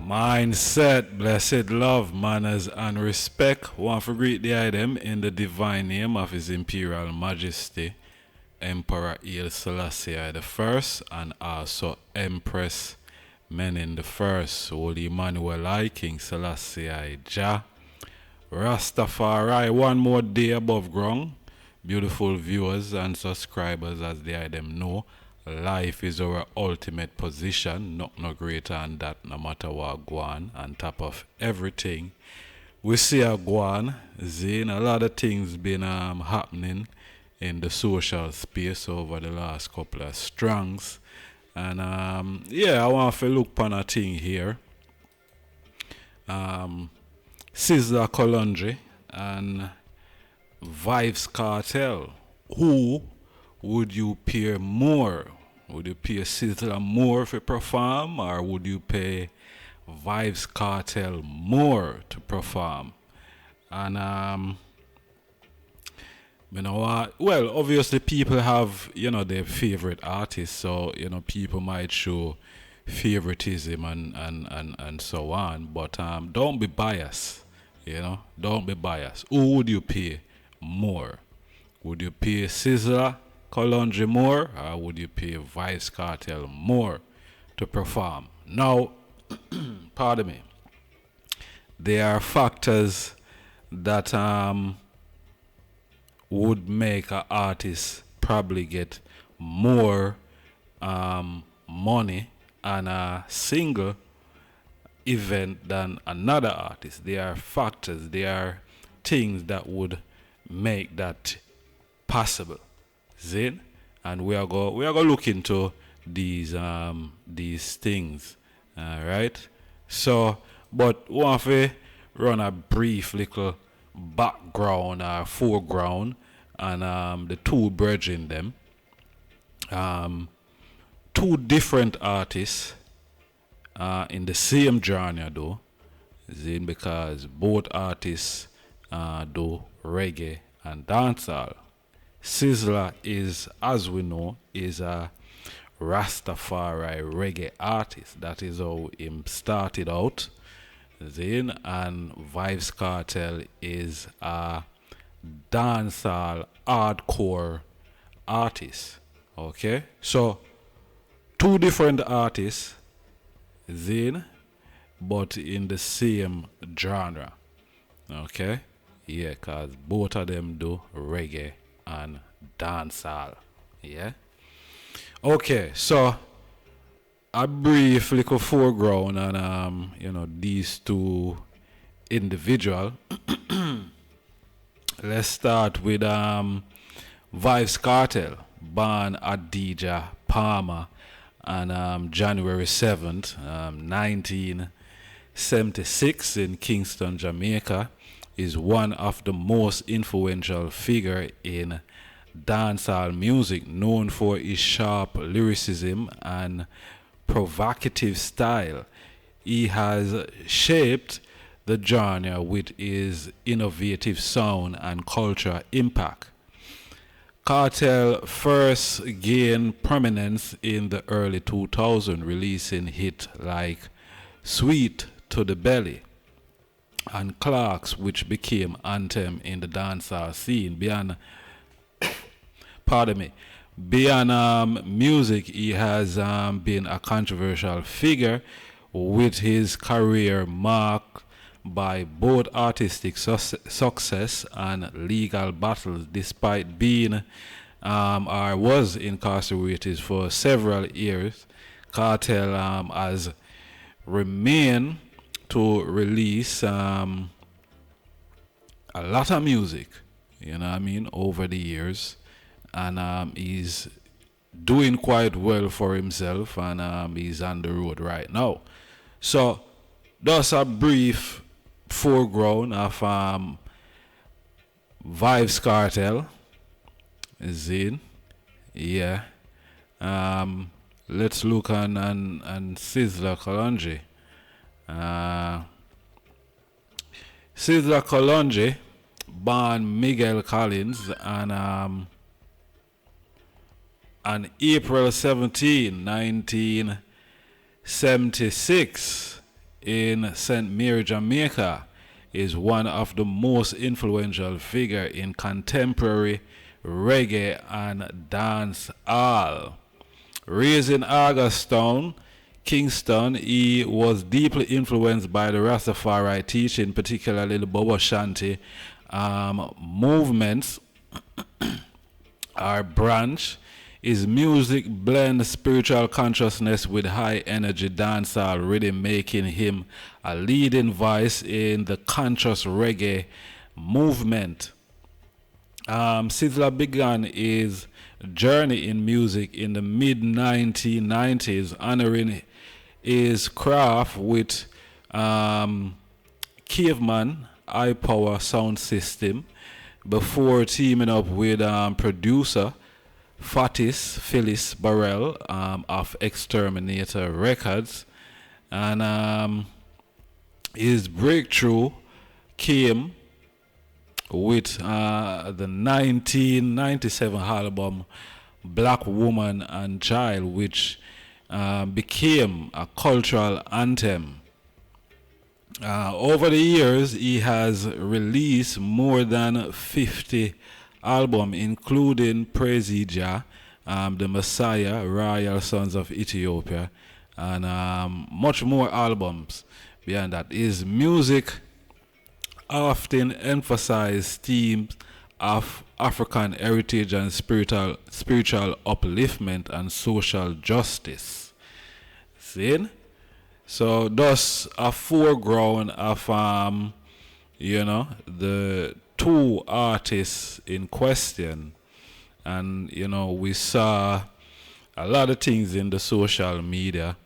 Mindset, blessed love, manners, and respect. Want to greet the item in the divine name of His Imperial Majesty, Emperor Haile Selassie the First, and also Empress Menin the First, Holy Emmanuel I, King Selassie I Jah, Rastafari, one more day above ground. Beautiful viewers and subscribers, as the item know, life is our ultimate position, no greater than that, no matter what go on. On top of everything, we see a go on, Zane, a lot of things been happening in the social space over the last couple of strongs. And yeah, I want to look upon a thing here. Sizzla Kalonji and Vybz Kartel. Who would you pay more? Would you pay Sizzla more for perform, or would you pay Vybz Kartel more to perform? And you know what? Well, obviously people have, their favorite artists, so people might show favoritism and so on. But don't be biased. Don't be biased. Who would you pay more? Would you pay Sizzla Kalonji more, or would you pay Vybz Kartel more to perform? Now, pardon me, there are factors that would make an artist probably get more money on a single event than another artist. There are factors, there are things that would make that possible. Zin? And we are go look into these things. Alright? So, but we want to run a brief little background or foreground and the two bridging them. Two different artists in the same genre though, Zin, because both artists do reggae and dancehall. Sizzla is, as we know, is a Rastafari reggae artist. That is how him started out. Zin, and Vybz Kartel is a dancehall hardcore artist. Okay, so two different artists, Zin, but in the same genre. Okay, yeah, cause both of them do reggae and dancehall. Yeah. Okay, so a brief little foreground on these two individuals. Let's start with Vybz Kartel, born Adidja Palmer on January 7th, 1976 in Kingston, Jamaica, is one of the most influential figure in dancehall music, known for his sharp lyricism and provocative style. He has shaped the genre with his innovative sound and cultural impact. Kartel first gained prominence in the early 2000s, releasing hits like Sweet to the Belly and Clarks, which became anthem in the dancehall scene. Beyond music, he has been a controversial figure, with his career marked by both artistic success and legal battles. Despite being or was incarcerated for several years, Kartel has remained to release a lot of music, over the years, and he's doing quite well for himself, and he's on the road right now. So that's a brief foreground of Vybz Kartel. Zin, yeah. Let's look on Sizzla Kalonji. Sizzla Kalonji, born Miguel Collins on April 17, 1976 in St. Mary, Jamaica, is one of the most influential figure in contemporary reggae and dance hall. Raised in Augustown, Kingston, he was deeply influenced by the Rastafari teaching, particularly the Bobo Shanti movements or branch. His music blends spiritual consciousness with high energy dancehall rhythm, making him a leading voice in the conscious reggae movement. Sizzla began his journey in music in the mid 1990s, honoring his craft with Caveman high power sound system before teaming up with producer Phyllis Burrell of Exterminator Records, and his breakthrough came with the 1997 album Black Woman and Child, which became a cultural anthem. Over the years, he has released more than 50 albums, including Praise Jah, The Messiah, Royal Sons of Ethiopia, and much more albums beyond that. His music often emphasizes themes of African heritage and spiritual upliftment and social justice. See? So thus a foreground of the two artists in question, and we saw a lot of things in the social media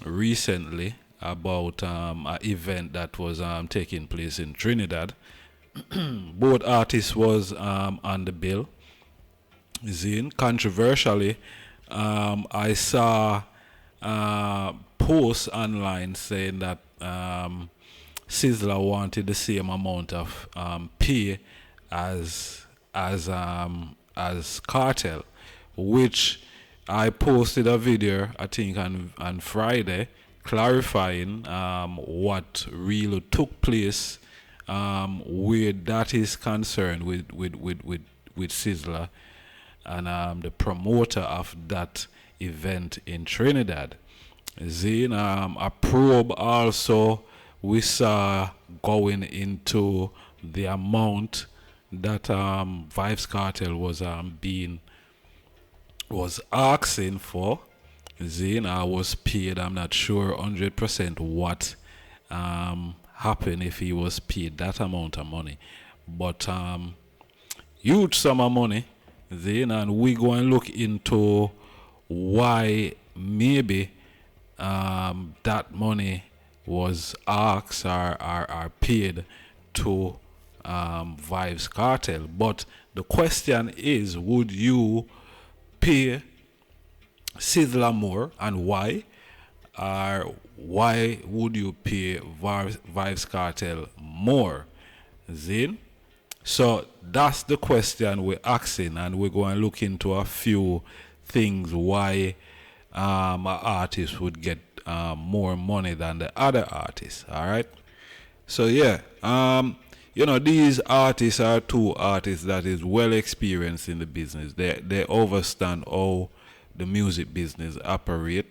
recently about an event that was taking place in Trinidad. Both artists was on the bill. Controversially, I saw posts online saying that Sizzla wanted the same amount of pay as Kartel, which I posted a video I think on Friday clarifying what really took place where that is concerned with Sizzla and the promoter of that event in Trinidad. A probe also we saw going into the amount that Vybz Kartel was asking for. I was paid, I'm not sure 100% what happened if he was paid that amount of money, but huge sum of money. And we go and look into why maybe that money was asked or paid to Vybz Kartel. But the question is, would you pay Sizzla more, and why? Or why would you pay Vybz Kartel more? So that's the question we're asking, and we're going to look into a few things why an artist would get more money than the other artists. All right. So yeah, these artists are two artists that is well experienced in the business. They understand how the music business operate.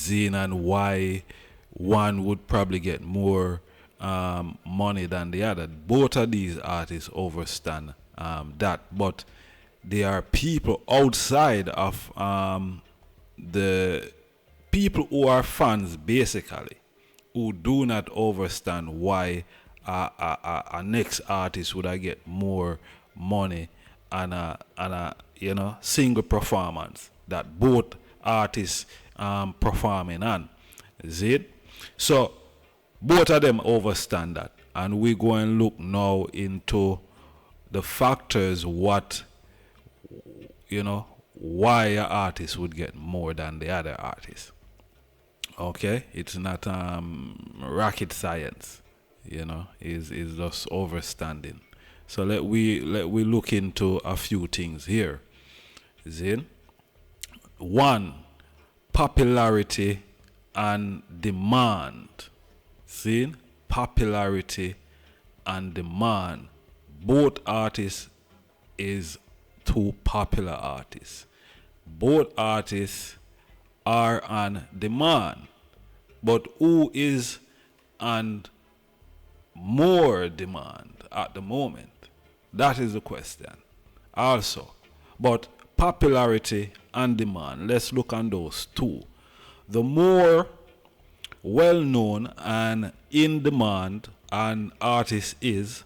And why one would probably get more money than the other. Both of these artists understand that, but there are people outside of the people who are fans, basically, who do not understand why a next artist would get more money on a single performance that both artists performing on. Is it? So both of them understand that, and we go and look now into the factors why an artist would get more than the other artist. Okay, it's not rocket science, is just understanding. So let we look into a few things here. One, popularity and demand. See? Popularity and demand. Both artists is two popular artists. Both artists are on demand. But who is on more demand at the moment? That is the question. Also, but popularity and demand, let's look on those two. The more well-known and in demand an artist is,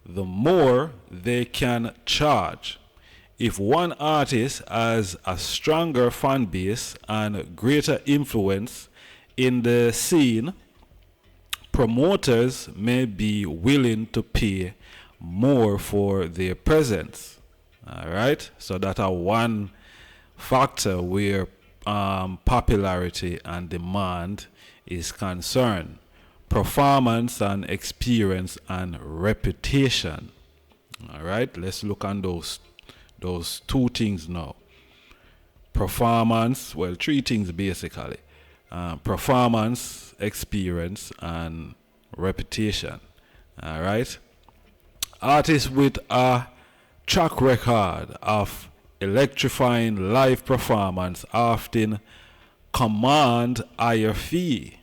the more they can charge. If one artist has a stronger fan base and greater influence in the scene, promoters may be willing to pay more for their presence. All right, so that are one factor where popularity and demand is concerned. Performance and experience and reputation. All right, let's look on those two things now. Performance, well, three things basically. Performance, experience, and reputation. All right. Artists with a track record of electrifying live performance often command higher fee.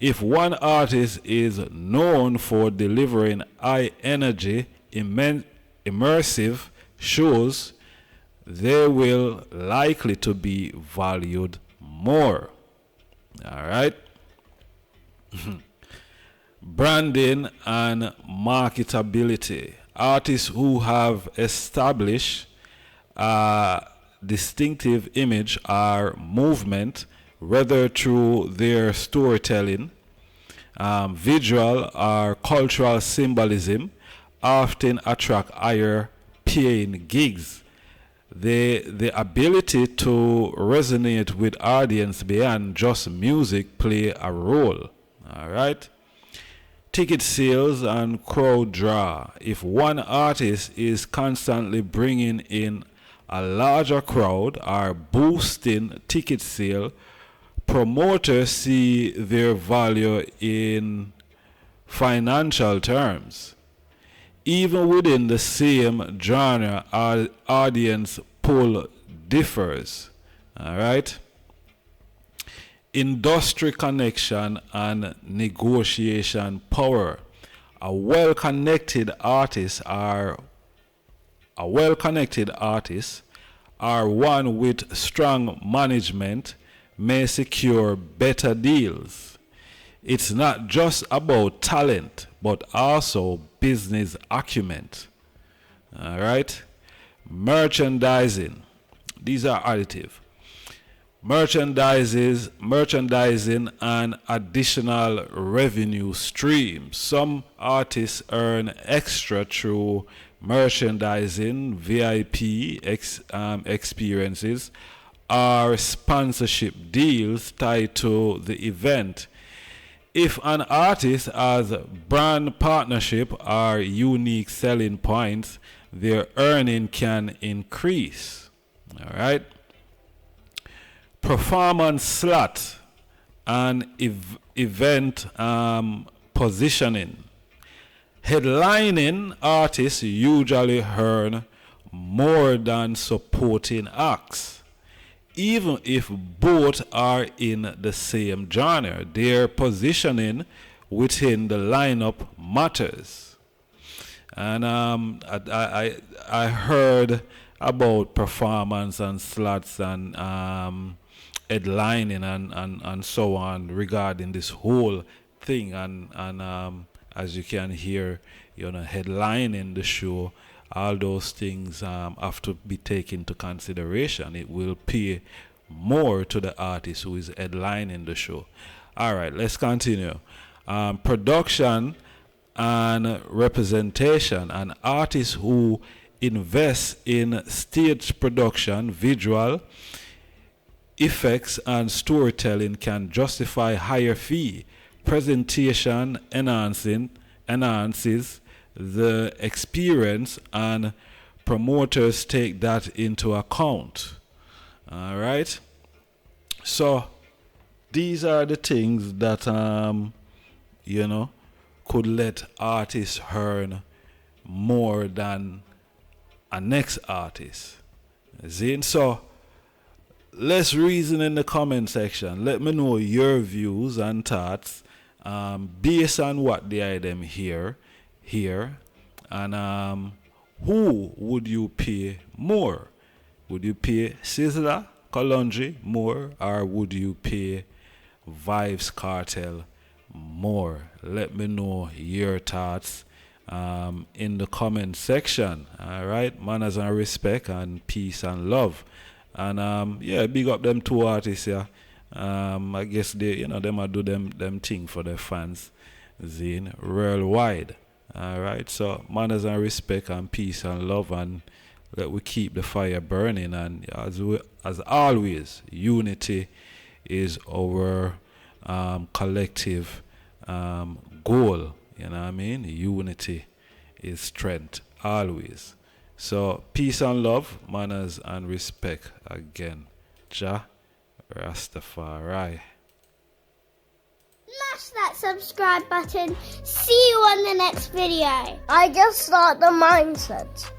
If one artist is known for delivering high energy, immersive shows, they will likely to be valued more. All right. Branding and marketability. Artists who have established a distinctive image or movement, whether through their storytelling, visual or cultural symbolism, often attract higher paying gigs. The ability to resonate with audience beyond just music play a role. All right. Ticket sales and crowd draw. If one artist is constantly bringing in a larger crowd or boosting ticket sale, promoters see their value in financial terms. Even within the same genre, our audience pool differs. All right. Industry connection and negotiation power. A well-connected artist are one with strong management may secure better deals. It's not just about talent, but also business acumen. All right. Merchandising. These are additive. Merchandising and additional revenue streams. Some artists earn extra through merchandising, VIP experiences, or sponsorship deals tied to the event. If an artist has brand partnership or unique selling points, their earning can increase. All right. Performance slot and event positioning. Headlining artists usually earn more than supporting acts. Even if both are in the same genre, their positioning within the lineup matters. And I heard about performance and slots and headlining and so on regarding this whole thing. And as you can hear, headlining the show, all those things have to be taken into consideration. It will pay more to the artist who is headlining the show. All right, let's continue. Production and representation. An artist who invests in stage production, visual effects, and storytelling can justify higher fee. Presentation enhances the experience, and promoters take that into account. All right. So these are the things that you know, could let artists earn more than a next artist. See? So let's reason in the comment section. Let me know your views and thoughts based on what the item here. And who would you pay more? Would you pay Sizzla Kalonji more, or would you pay Vybz Kartel more? Let me know your thoughts in the comment section. All right, manners and respect and peace and love. And yeah, big up them two artists. Yeah, I guess they, them a do them thing for their fans, Zine, worldwide. All right, so manners and respect and peace and love, and let we keep the fire burning. And as always, unity is our collective goal. You know what I mean? Unity is strength always. So peace and love, manners and respect again. Jah Rastafari. Smash that subscribe button. See you on the next video. I just start the mindset.